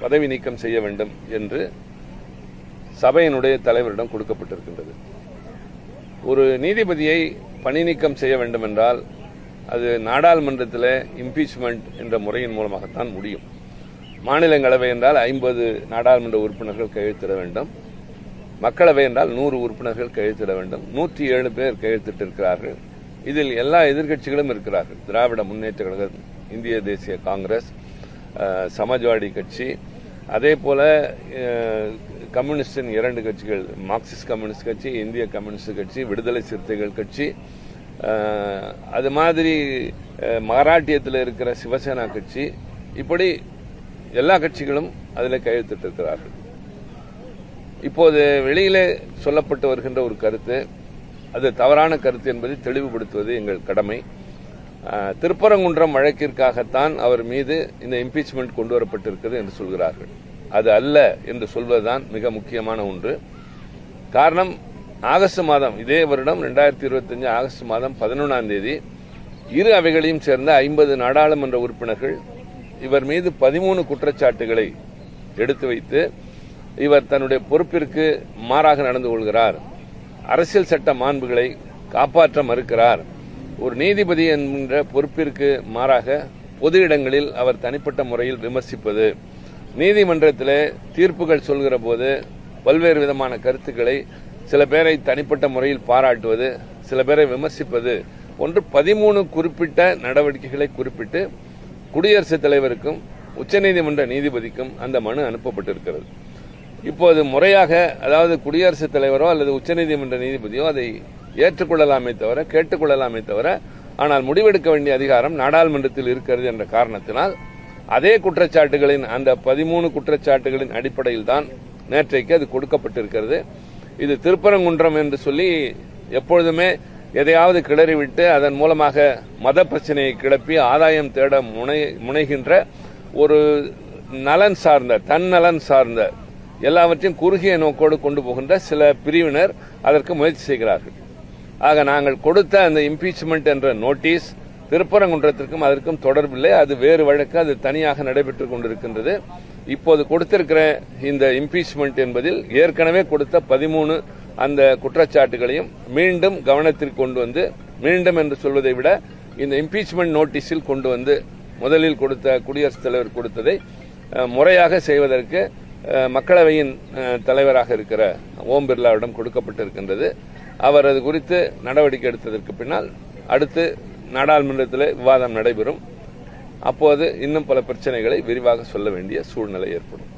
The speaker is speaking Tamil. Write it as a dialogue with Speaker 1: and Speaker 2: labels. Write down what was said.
Speaker 1: பதவி நீக்கம் செய்ய வேண்டும் என்று சபையினுடைய தலைவரிடம் கொடுக்கப்பட்டிருக்கின்றது. ஒரு நீதிபதியை பணி நீக்கம் செய்ய வேண்டும் என்றால் அது நாடாளுமன்றத்தில் இம்பீச்மெண்ட் என்ற முறையின் மூலமாகத்தான் முடியும். மாநிலங்களவை என்றால் 50 நாடாளுமன்ற உறுப்பினர்கள் கையெழுத்திட வேண்டும். மக்களவை என்றால் 100 உறுப்பினர்கள் கையெழுத்திட வேண்டும். 107 பேர் கையெழுத்திட்டிருக்கிறார்கள். இதில் எல்லா எதிர்க்கட்சிகளும் இருக்கிறார்கள். திராவிட முன்னேற்ற கழகம், இந்திய தேசிய காங்கிரஸ், சமாஜ்வாடி கட்சி, அதே போல கம்யூனிஸ்டின் 2 கட்சிகள், மார்க்சிஸ்ட் கம்யூனிஸ்ட் கட்சி, இந்திய கம்யூனிஸ்ட் கட்சி, விடுதலை சிறுத்தைகள் கட்சி, அது மாதிரி மராட்டியத்தில் இருக்கிற சிவசேனா கட்சி, இப்படி எல்லா கட்சிகளும் அதில் கையெழுத்திட்டிருக்கிறார்கள். இப்போது வெளியிலே சொல்லப்பட்டு வருகின்ற ஒரு கருத்து, அது தவறான கருத்து என்பதை தெளிவுபடுத்துவது எங்கள் கடமை. திருப்பரங்குன்றம் வழக்கிற்காகத்தான் அவர் மீது இந்த இம்பீச்மெண்ட் கொண்டு வரப்பட்டிருக்கிறது என்று சொல்கிறார்கள். அது அல்ல என்று சொல்வதுதான் மிக முக்கியமான ஒன்று. காரணம், ஆகஸ்ட் மாதம், இதே வருடம் 2025 ஆகஸ்ட் மாதம் 11ஆம் தேதி இரு அவைகளையும் சேர்ந்த 50 நாடாளுமன்ற உறுப்பினர்கள் இவர் மீது 13 குற்றச்சாட்டுகளை எடுத்து வைத்து, இவர் தன்னுடைய பொறுப்பிற்கு மாறாக நடந்து கொள்கிறார், அரசியல் சட்ட மாண்புகளை காப்பாற்ற மறுக்கிறார், ஒரு நீதிபதி என்கின்ற பொறுப்பிற்கு மாறாக பொது இடங்களில் அவர் தனிப்பட்ட முறையில் விமர்சிப்பது, நீதிமன்றத்தில் தீர்ப்புகள் சொல்கிற போது பல்வேறு விதமான கருத்துக்களை, சில பேரை தனிப்பட்ட முறையில் பாராட்டுவது, சில பேரை விமர்சிப்பது போன்று 13 குறிப்பிட்ட நடவடிக்கைகளை குறிப்பிட்டு குடியரசுத் தலைவருக்கும் உச்சநீதிமன்ற நீதிபதிக்கும் அந்த மனு அனுப்பப்பட்டிருக்கிறது. இப்போது முறையாக, அதாவது குடியரசுத் தலைவரோ அல்லது உச்சநீதிமன்ற நீதிபதியோ அதை ஏற்றுக்கொள்ளலாமே தவிர, கேட்டுக்கொள்ளலாமே தவிர, ஆனால் முடிவெடுக்க வேண்டிய அதிகாரம் நாடாளுமன்றத்தில் இருக்கிறது என்ற காரணத்தினால் அதே குற்றச்சாட்டுகளின், அந்த 13 குற்றச்சாட்டுகளின் அடிப்படையில் தான் நேற்றைக்கு அது கொடுக்கப்பட்டிருக்கிறது. இது திருப்பரங்குன்றம் என்று சொல்லி எப்பொழுதுமே எதையாவது கிளறிவிட்டு அதன் மூலமாக மத பிரச்சனையை கிளப்பி ஆதாயம் தேட முனைகின்ற ஒரு நலன் சார்ந்த, தன்னலன் சார்ந்த, எல்லாவற்றையும் குறுகிய நோக்கோடு கொண்டு போகின்ற சில பிரிவினர் அதற்கு முயற்சி செய்கிறார்கள். ஆக நாங்கள் கொடுத்த அந்த இம்பீச்மெண்ட் என்ற நோட்டீஸ் திருப்பரங்குன்றத்திற்கும் அதற்கும் தொடர்பில்லை. அது வேறு வழக்கு, அது தனியாக நடைபெற்றுக் கொண்டிருக்கின்றது. இப்போது கொடுத்திருக்கிற இந்த இம்பீச்மெண்ட் என்பதில் ஏற்கனவே கொடுத்த 13 அந்த குற்றச்சாட்டுகளையும் மீண்டும் கவனத்திற்கு கொண்டு வந்து, மீண்டும் என்று சொல்வதை விட இந்த இம்பீச்மெண்ட் நோட்டீஸில் கொண்டு வந்து, முதலில் கொடுத்த குடியரசுத் தலைவர் கொடுத்ததை முறையாக செய்வதற்கு மக்களவையின் தலைவராக இருக்கிற ஓம் பிர்லாவிடம் கொடுக்கப்பட்டிருக்கின்றது. அவர் அது குறித்து நடவடிக்கை எடுத்ததற்கு பின்னால் அடுத்து நாடாளுமன்றத்தில் விவாதம் நடைபெறும். அப்போது இன்னும் பல பிரச்சனைகளை விரிவாக சொல்ல வேண்டிய சூழ்நிலை ஏற்படும்.